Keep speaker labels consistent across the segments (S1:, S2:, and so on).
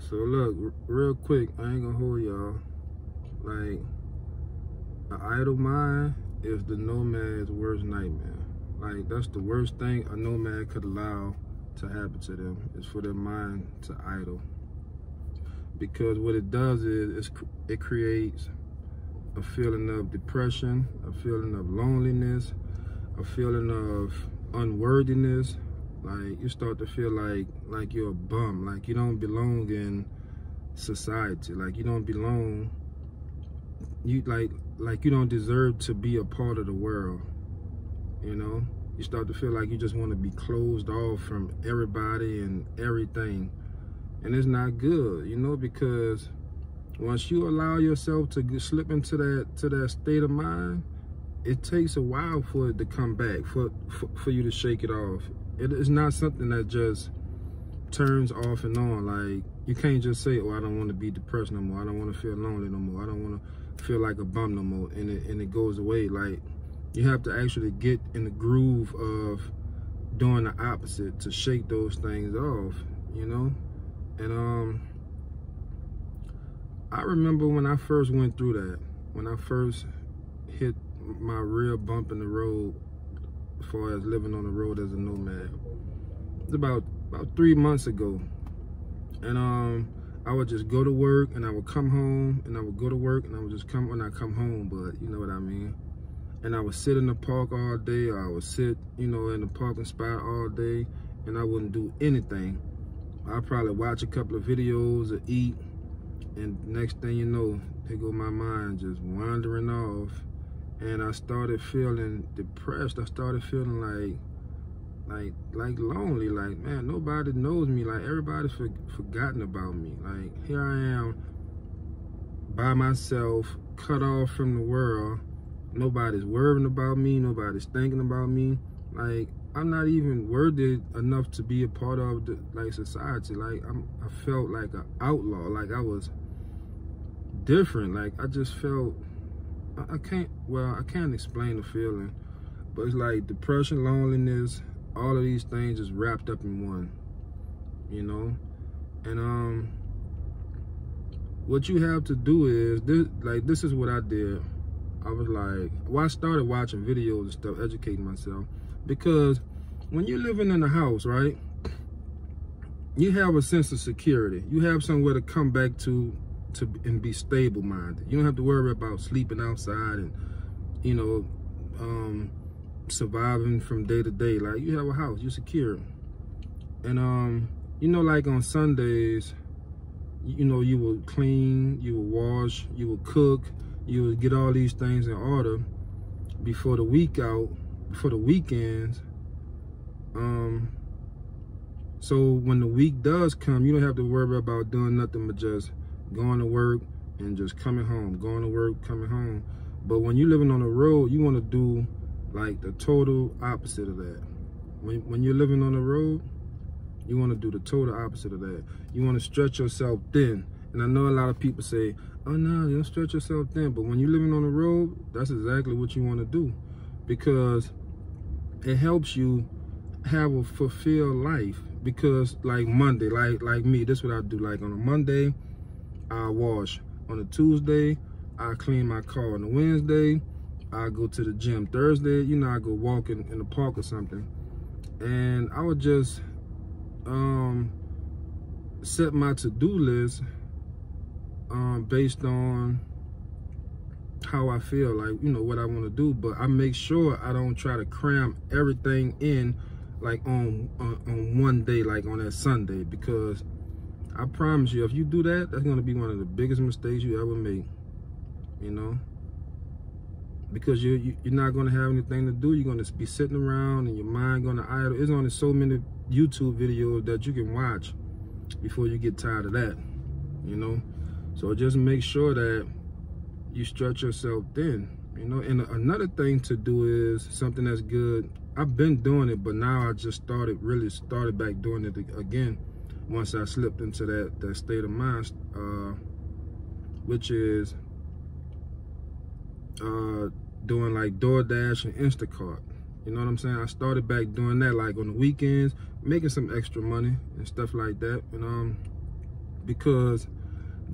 S1: So look, real quick, I ain't gonna hold y'all. Like, an idle mind is the nomad's worst nightmare. Like, that's the worst thing a nomad could allow to happen to them, is for their mind to idle. Because what it does is it creates a feeling of depression, a feeling of loneliness, a feeling of unworthiness. Like, you start to feel like you're a bum, like you don't belong in society, like you don't belong, you like you don't deserve to be a part of the world, you know? You start to feel like you just want to be closed off from everybody and everything. And it's not good, you know, because once you allow yourself to slip into that state of mind, it takes a while for it to come back, for you to shake it off. It is not something that just turns off and on. Like, you can't just say, oh, I don't want to be depressed no more. I don't want to feel lonely no more. I don't want to feel like a bum no more. And it goes away. Like, you have to actually get in the groove of doing the opposite to shake those things off, you know? And I remember when I first went through that, when I first hit my real bump in the road as far as living on the road as a nomad. It's about 3 months ago. And I would just go to work and I would come home, and I would go to work and I would just come when I come home, but you know what I mean. And I would sit in the park all day, or I would sit, you know, in the parking spot all day, and I wouldn't do anything. I'd probably watch a couple of videos or eat, and next thing you know, there go my mind just wandering off. And I started feeling depressed. I started feeling like lonely. Like, man, nobody knows me. Like, everybody's forgotten about me. Like, here I am by myself, cut off from the world. Nobody's worrying about me. Nobody's thinking about me. Like, I'm not even worthy enough to be a part of the society. Like, I felt like an outlaw. Like, I was different. Like, I just felt. I can't explain the feeling, but it's like depression, loneliness, all of these things just wrapped up in one, you know? And what you have to do is, this is what I did. I was like, well, I started watching videos and stuff, educating myself, because when you're living in a house, right, you have a sense of security. You have somewhere to come back to and be stable minded. You don't have to worry about sleeping outside and, you know, surviving from day to day. Like, you have a house, you're secure. And you know, like on Sundays, you know, you will clean, you will wash, you will cook, you will get all these things in order before the weekends. So when the week does come, you don't have to worry about doing nothing but just going to work and just coming home, going to work, coming home. But when you're living on the road, you want to do like the total opposite of that. When you're living on the road, you want to do the total opposite of that. You want to stretch yourself thin. And I know a lot of people say, oh no, you don't stretch yourself thin. But when you're living on the road, that's exactly what you want to do, because it helps you have a fulfilled life. Because like Monday, like me, this is what I do. Like on a Monday, I wash. On a Tuesday, I clean my car. On a Wednesday, I go to the gym. Thursday, you know, I go walk in the park or something. And I would just set my to-do list based on how I feel, like, you know, what I want to do. But I make sure I don't try to cram everything in like on one day, like on that Sunday, because I promise you, if you do that, that's going to be one of the biggest mistakes you ever make, you know? Because you're not going to have anything to do. You're going to be sitting around and your mind going to idle. There's only so many YouTube videos that you can watch before you get tired of that, you know? So just make sure that you stretch yourself thin, you know? And another thing to do is something that's good. I've been doing it, but now I just really started back doing it again once I slipped into that state of mind, which is doing like DoorDash and Instacart. You know what I'm saying? I started back doing that like on the weekends, making some extra money and stuff like that. And because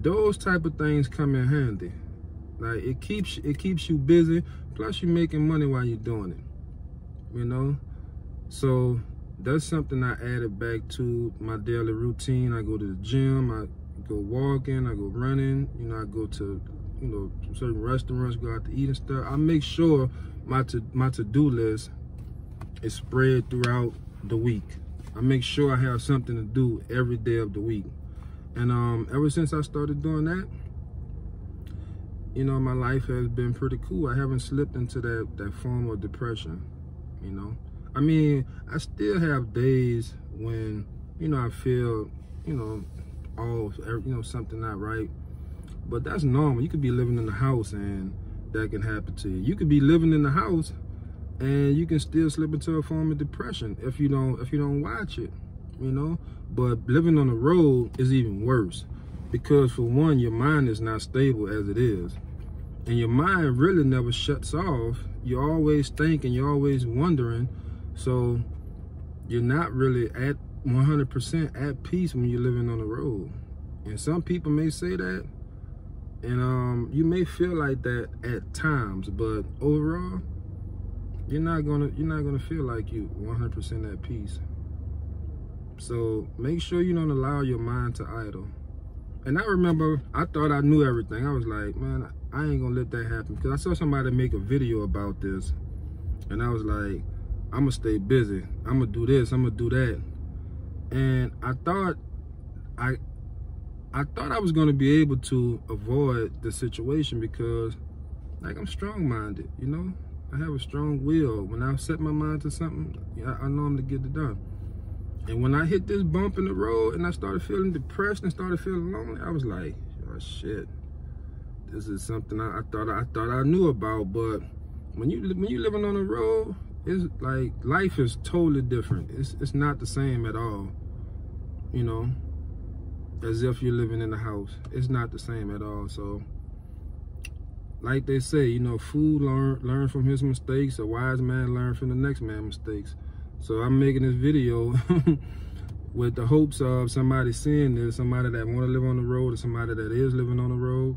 S1: those type of things come in handy. Like it keeps you busy, plus you're making money while you're doing it, you know. So that's something I added back to my daily routine. I go to the gym, I go walking, I go running, you know, I go to, you know, certain restaurants, go out to eat and stuff. I make sure my to-do list is spread throughout the week. I make sure I have something to do every day of the week. And ever since I started doing that, you know, my life has been pretty cool. I haven't slipped into that form of depression, you know. I mean, I still have days when, you know, I feel, you know, something not right. But that's normal. You could be living in the house and that can happen to you. You could be living in the house and you can still slip into a form of depression if you don't watch it, you know. But living on the road is even worse, because for one, your mind is not stable as it is, and your mind really never shuts off. You're always thinking, you're always wondering, so you're not really at 100% at peace when you're living on the road. And some people may say that, and you may feel like that at times, but overall, you're not gonna feel like you 100% at peace. So make sure you don't allow your mind to idle. And I remember I thought I knew everything. I was like, man, I ain't gonna let that happen, because I saw somebody make a video about this, and I was like, I'm gonna stay busy, I'm gonna do this, I'm gonna do that. And I thought I was gonna be able to avoid the situation, because like I'm strong-minded, you know. I have a strong will. When I set my mind to something, I know I'm to get it done. And when I hit this bump in the road and I started feeling depressed and started feeling lonely, I was like, oh shit, this is something I thought I knew about. But when you living on the road, it's like life is totally different. It's not the same at all, you know, as if you're living in the house. It's not the same at all. So like they say, you know, fool learn from his mistakes, a wise man learn from the next man's mistakes. So I'm making this video with the hopes of somebody seeing this, somebody that want to live on the road, or somebody that is living on the road.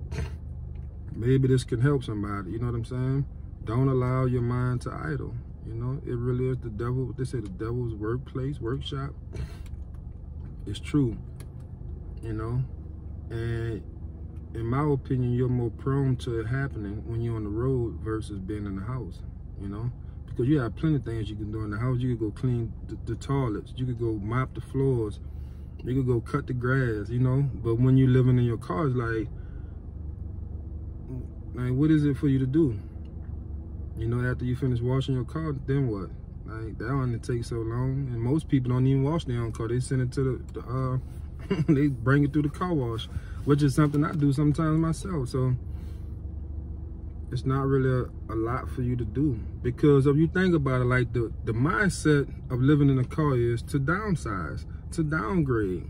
S1: Maybe this can help somebody, you know what I'm saying? Don't allow your mind to idle, you know? It really is the devil. They say the devil's workshop. It's true, you know? And in my opinion, you're more prone to it happening when you're on the road versus being in the house, you know? Because you have plenty of things you can do in the house. You could go clean the toilets. You could go mop the floors. You could go cut the grass, you know? But when you're living in your car, it's like, what is it for you to do? You know, after you finish washing your car, then what? Like, that only takes so long. And most people don't even wash their own car. They send it to the they bring it through the car wash, which is something I do sometimes myself. So it's not really a lot for you to do, because if you think about it, like the mindset of living in a car is to downsize, to downgrade,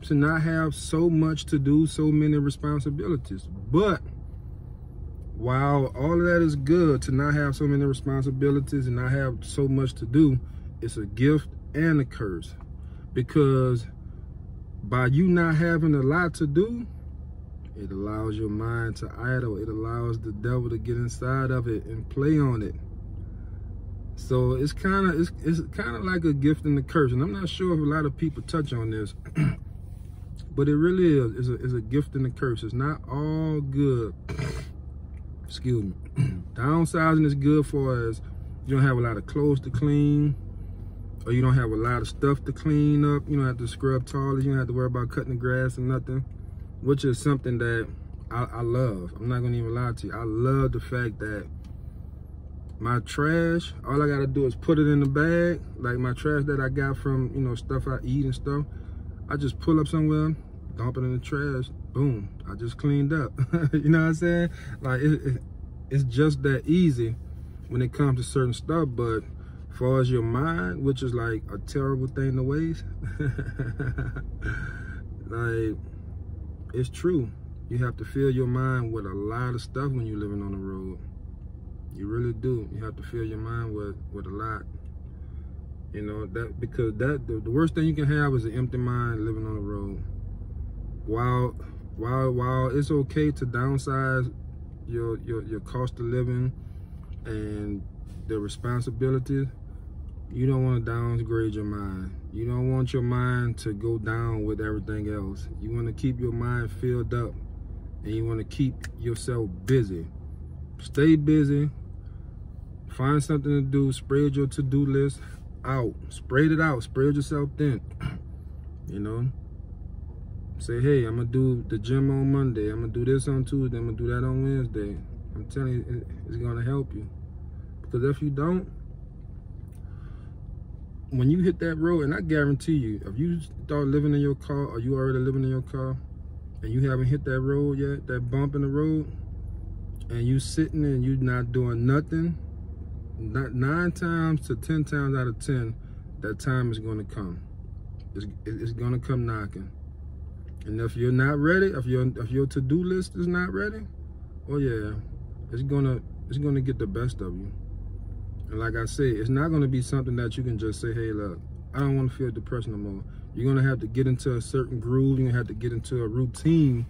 S1: to not have so much to do, so many responsibilities. But while all of that is good, to not have so many responsibilities and not have so much to do, it's a gift and a curse, because by you not having a lot to do, it allows your mind to idle. It allows the devil to get inside of it and play on it. So it's kind of like a gift and a curse. And I'm not sure if a lot of people touch on this, but it really is. It's a gift and a curse. It's not all good. Excuse me. Downsizing is good for as you don't have a lot of clothes to clean, or you don't have a lot of stuff to clean up. You don't have to scrub toilets. You don't have to worry about cutting the grass and nothing. Which is something that I love. I'm not gonna even lie to you. I love the fact that my trash, all I gotta do is put it in the bag. Like my trash that I got from, you know, stuff I eat and stuff. I just pull up somewhere, dump it in the trash, boom, I just cleaned up. You know what I'm saying? Like it's just that easy when it comes to certain stuff. But as far as your mind, which is like a terrible thing to waste, like, it's true. You have to fill your mind with a lot of stuff when you're living on the road. You really do. You have to fill your mind with a lot. You know, because the worst thing you can have is an empty mind living on the road. while it's okay to downsize your cost of living and the responsibilities, you don't want to downgrade your mind. You don't want your mind to go down with everything else. You want to keep your mind filled up, and you want to keep yourself busy. Stay busy. Find something to do. Spread your to-do list out. Spread it out. Spread yourself thin. You know? Say, hey, I'm going to do the gym on Monday. I'm going to do this on Tuesday. I'm going to do that on Wednesday. I'm telling you, it's going to help you. Because if you don't, when you hit that road, and I guarantee you, if you start living in your car, or you already living in your car, and you haven't hit that road yet, that bump in the road, and you sitting and you not doing nothing, 9 times to 10 times out of 10, that time is going to come. It's going to come knocking. And if you're not ready, if your to-do list is not ready, oh yeah, it's gonna get the best of you. And like I say, it's not gonna be something that you can just say, hey, look, I don't want to feel depressed no more. You're gonna have to get into a certain groove. You're gonna have to get into a routine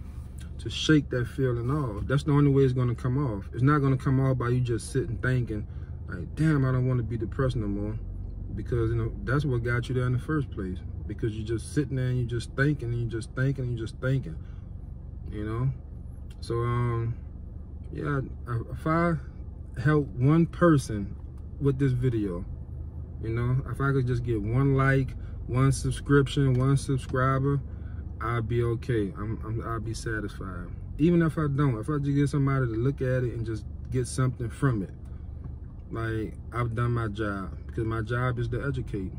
S1: to shake that feeling off. That's the only way it's gonna come off. It's not gonna come off by you just sitting thinking, like, damn, I don't want to be depressed no more. Because, you know, that's what got you there in the first place. Because you're just sitting there and you're just thinking and you're just thinking and you're just thinking, you know? So, yeah, if I help one person with this video, you know, if I could just get 1 like, 1 subscription, 1 subscriber, I'll be okay. I'll be satisfied. Even if I don't, if I just get somebody to look at it and just get something from it, like, I've done my job. Because my job is to educate,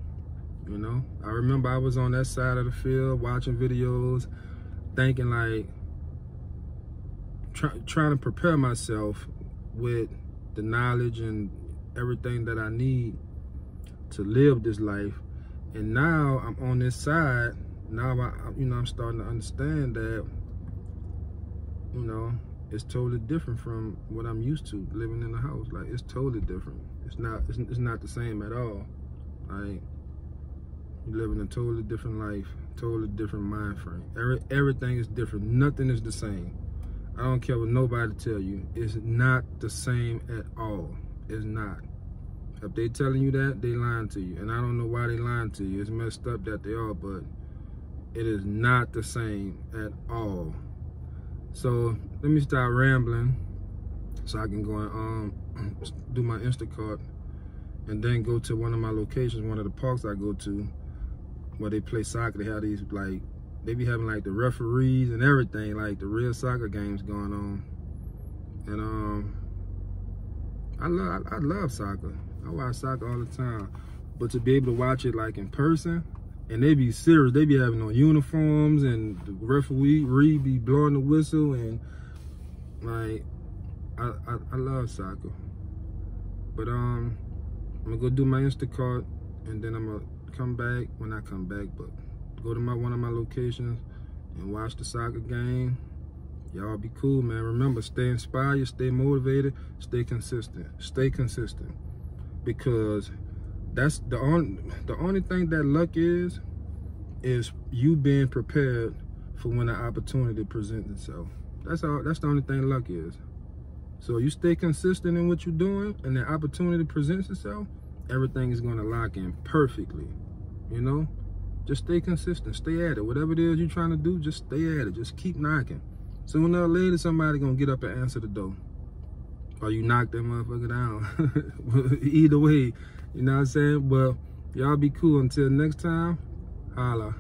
S1: you know? I remember I was on that side of the field watching videos, thinking like, trying to prepare myself with the knowledge and everything that I need to live this life. And now I'm on this side. Now I'm starting to understand that, you know, it's totally different from what I'm used to living in a house. Like, it's totally different. It's not the same at all. Like, you live in a totally different life, totally different mind frame. Everything is different. Nothing is the same. I don't care what nobody tell you. It's not the same at all. It's not. If they telling you that, they lying to you. And I don't know why they lying to you. It's messed up that they are, but it is not the same at all. So let me start rambling so I can go and do my Instacart and then go to one of my locations, one of the parks I go to where they play soccer. They have these, like, they be having like the referees and everything, like the real soccer games going on. And I love soccer. I watch soccer all the time. But to be able to watch it like in person, and they be serious, they be having on uniforms and the referee be blowing the whistle, and like, I love soccer. But I'm gonna go do my Instacart, and then I'm gonna come back, when I come back, but go to one of my locations and watch the soccer game. Y'all be cool, man. Remember, stay inspired, stay motivated, stay consistent. Stay consistent. Because that's the only thing that luck is you being prepared for when the opportunity presents itself. That's the only thing luck is. So you stay consistent in what you're doing, and the opportunity presents itself, everything is gonna lock in perfectly. You know? Just stay consistent, stay at it. Whatever it is you're trying to do, just stay at it. Just keep knocking. Sooner or later, somebody gonna get up and answer the door. Or you knock that motherfucker down. Either way, you know what I'm saying? But y'all be cool. Until next time, holla.